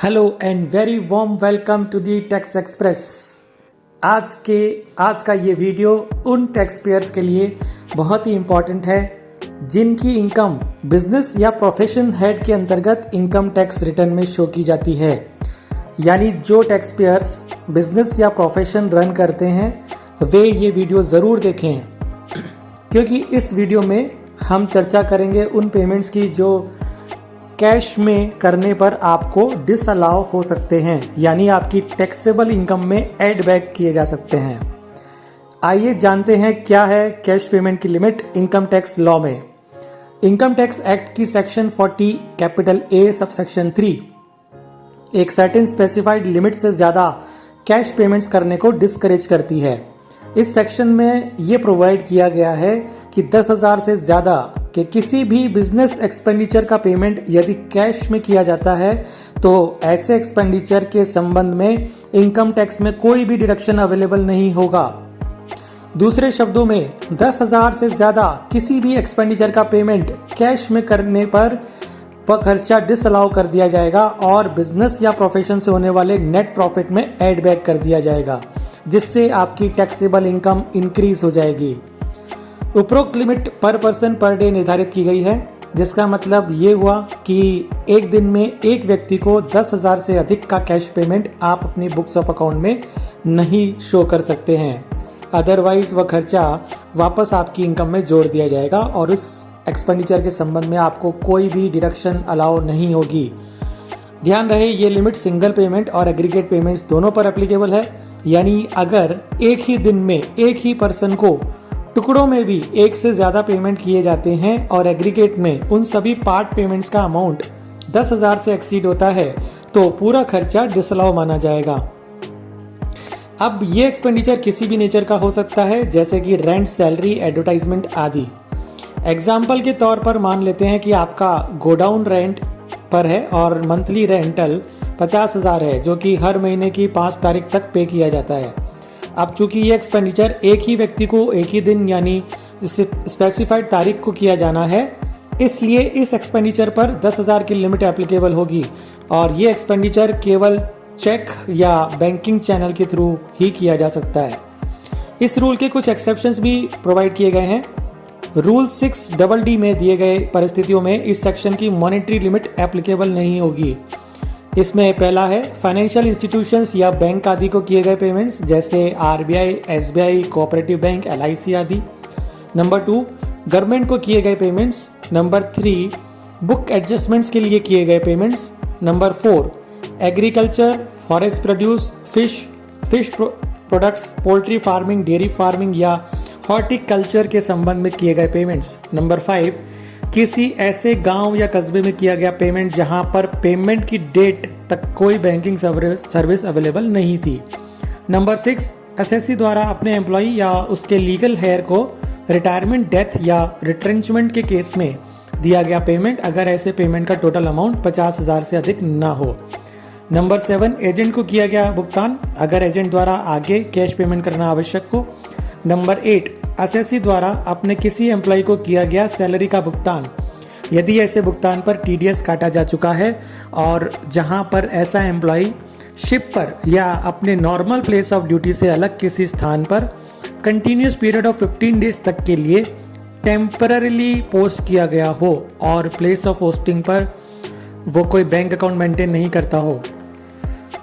Hello and very warm welcome to the Tax Express. आज का ये वीडियो उन टैक्स पेयर्स के लिए बहुत ही इम्पॉर्टेंट है जिनकी इनकम बिजनेस या प्रोफेशन हेड के अंतर्गत इनकम टैक्स रिटर्न में शो की जाती है। यानी जो टैक्स पेयर्स बिजनेस या प्रोफेशन रन करते हैं वे ये वीडियो ज़रूर देखें, क्योंकि इस वीडियो में हम चर्चा करेंगे उन पेमेंट्स की जो कैश में करने पर आपको डिसअलाउ हो सकते हैं, यानी आपकी टैक्सेबल इनकम में ऐड बैक किए जा सकते हैं। आइए जानते हैं क्या है कैश पेमेंट की लिमिट इनकम टैक्स लॉ में। इनकम टैक्स एक्ट की सेक्शन 40 कैपिटल ए सबसेक्शन 3 एक सर्टेन स्पेसिफाइड लिमिट से ज्यादा कैश पेमेंट्स करने को डिस्करेज करती है। इस सेक्शन में यह प्रोवाइड किया गया है कि 10,000 से ज्यादा के किसी भी बिजनेस एक्सपेंडिचर का पेमेंट यदि कैश में किया जाता है तो ऐसे एक्सपेंडिचर के संबंध में इनकम टैक्स में कोई भी डिडक्शन अवेलेबल नहीं होगा। दूसरे शब्दों में 10,000 से ज्यादा किसी भी एक्सपेंडिचर का पेमेंट कैश में करने पर वह खर्चा डिसअलाउ कर दिया जाएगा और बिजनेस या प्रोफेशन से होने वाले नेट प्रॉफिट में ऐड बैक कर दिया जाएगा, जिससे आपकी टैक्सेबल इनकम इंक्रीज हो जाएगी। उपरोक्त लिमिट पर पर्सन पर डे निर्धारित की गई है, जिसका मतलब ये हुआ कि एक दिन में एक व्यक्ति को 10,000 से अधिक का कैश पेमेंट आप अपनी बुक्स ऑफ अकाउंट में नहीं शो कर सकते हैं। अदरवाइज वह खर्चा वापस आपकी इनकम में जोड़ दिया जाएगा और उस एक्सपेंडिचर के संबंध में आपको कोई भी डिडक्शन अलाउ नहीं होगी। ध्यान रहे ये लिमिट सिंगल पेमेंट और एग्रीगेट पेमेंट्स दोनों पर एप्लीकेबल है, यानी अगर एक ही दिन में एक ही पर्सन को टुकड़ों में भी एक से ज्यादा पेमेंट किए जाते हैं और एग्रीगेट में उन सभी पार्ट पेमेंट्स का अमाउंट 10,000 से एक्सीड होता है तो पूरा खर्चा डिसअलाउ माना जाएगा। अब ये एक्सपेंडिचर किसी भी नेचर का हो सकता है, जैसे कि रेंट, सैलरी, एडवर्टाइजमेंट आदि। एग्जाम्पल के तौर पर मान लेते हैं कि आपका गोडाउन रेंट पर है और मंथली रेंटल 50,000 है, जो कि हर महीने की 5 तारीख तक पे किया जाता है। अब चूंकि ये एक्सपेंडिचर एक ही व्यक्ति को एक ही दिन यानी स्पेसिफाइड तारीख को किया जाना है, इसलिए इस एक्सपेंडिचर पर 10,000 की लिमिट एप्लीकेबल होगी और ये एक्सपेंडिचर केवल चेक या बैंकिंग चैनल के थ्रू ही किया जा सकता है। इस रूल के कुछ एक्सेप्शंस भी प्रोवाइड किए गए हैं। रूल 6DD में दिए गए परिस्थितियों में इस सेक्शन की मॉनेटरी लिमिट एप्लीकेबल नहीं होगी। इसमें पहला है फाइनेंशियल इंस्टीट्यूशंस या बैंक आदि को किए गए पेमेंट्स, जैसे RBI, SBI, cooperative bank, LIC आदि। नंबर 2 गवर्नमेंट को किए गए पेमेंट्स। नंबर 3 बुक एडजस्टमेंट्स के लिए किए गए payments. Number 4 agriculture, forest produce, fish products, poultry farming, dairy farming या हॉर्टिकल्चर के संबंध में किए गए पेमेंट्स। नंबर 5 किसी ऐसे गांव या कस्बे में किया गया पेमेंट जहां पर पेमेंट की डेट तक कोई बैंकिंग सर्विस अवेलेबल नहीं थी। नंबर 6 एसएससी द्वारा अपने एम्प्लॉय या उसके लीगल हेयर को रिटायरमेंट, डेथ या रिट्रेंचमेंट के केस में दिया गया पेमेंट, अगर ऐसे पेमेंट का टोटल अमाउंट 50,000 से अधिक ना हो। नंबर 7 एजेंट को किया गया भुगतान, अगर एजेंट द्वारा आगे कैश पेमेंट करना आवश्यक हो। नंबर 8 एसएससी द्वारा अपने किसी एम्प्लॉय को किया गया सैलरी का भुगतान, यदि ऐसे भुगतान पर टीडीएस काटा जा चुका है और जहां पर ऐसा एम्प्लॉय शिप पर या अपने नॉर्मल प्लेस ऑफ ड्यूटी से अलग किसी स्थान पर कंटिन्यूस पीरियड ऑफ 15 डेज तक के लिए टेम्पररीली पोस्ट किया गया हो और प्लेस ऑफ पोस्टिंग पर वो कोई बैंक अकाउंट मेंटेन नहीं करता हो।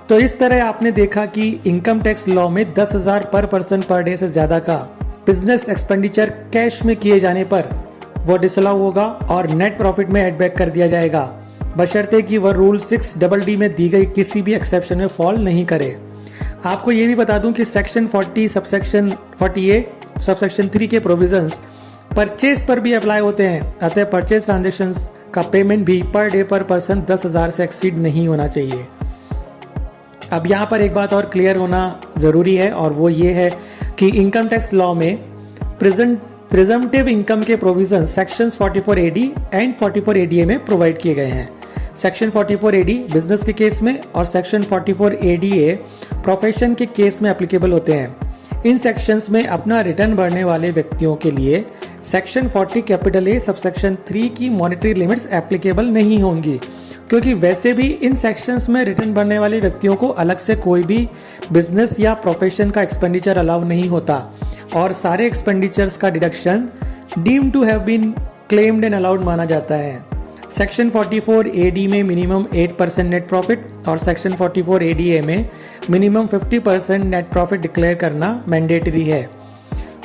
तो इस तरह आपने देखा कि इनकम टैक्स लॉ में 10,000 पर पर्सन पर डे से ज्यादा का बिजनेस एक्सपेंडिचर कैश में किए जाने पर वो डिसअलाउ होगा और नेट प्रॉफिट में ऐड बैक कर दिया जाएगा, बशर्ते कि वह रूल 6DD में दी गई किसी भी एक्सेप्शन में फॉल नहीं करे। आपको ये भी बता दूं कि सेक्शन 40 सबसेक्शन 40A सबसेक्शन 3 के प्रोविजंस परचेज पर भी अप्लाई होते हैं, अतः परचेज ट्रांजेक्शन्स का पेमेंट भी पर डे पर पर्सन 10,000 से एक्सीड नहीं होना चाहिए। अब यहाँ पर एक बात और क्लियर होना जरूरी है और वो ये है कि इनकम टैक्स लॉ में प्रिजम्पटिव इनकम के provision sections 44AD and 44ADA में प्रोवाइड किए गए हैं। सेक्शन 44AD बिजनेस के केस में और सेक्शन 44ADA प्रोफेशन के केस में एप्लीकेबल होते हैं। इन सेक्शंस में अपना रिटर्न भरने वाले व्यक्तियों के लिए सेक्शन 40 कैपिटल A सबसेक्शन 3 की मॉनेटरी लिमिट्स एप्लीकेबल नहीं होंगी क्योंकि वैसे भी इन सेक्शंस में रिटर्न भरने वाले व्यक्तियों को अलग से कोई भी बिजनेस या प्रोफेशन का एक्सपेंडिचर अलाउ नहीं होता और सारे एक्सपेंडिचर्स का deduction deemed to have been claimed and allowed माना जाता है। सेक्शन 44 AD में मिनिमम 8% नेट प्रॉफिट और सेक्शन 44 ADA में मिनिमम 50% नेट प्रॉफिट डिक्लेयर करना मैंडेटरी है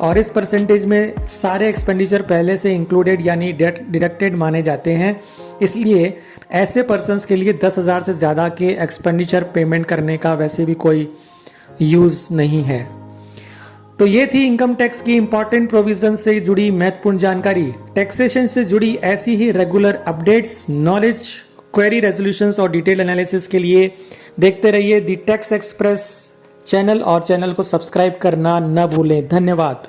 और इस परसेंटेज में सारे एक्सपेंडिचर पहले से इंक्लूडेड यानी डिडक्टेड माने जाते हैं। इसलिए ऐसे पर्सन्स के लिए 10,000 से ज़्यादा के एक्सपेंडिचर पेमेंट करने का वैसे भी कोई यूज़ नहीं है। तो ये थी इनकम टैक्स की इंपॉर्टेंट प्रोविजन से जुड़ी महत्वपूर्ण जानकारी। टैक्सेशन से जुड़ी ऐसी ही regular updates, knowledge, query resolutions और डिटेल एनालिसिस के लिए देखते रहिए दी टैक्स एक्सप्रेस चैनल और चैनल को सब्सक्राइब करना न भूलें। धन्यवाद।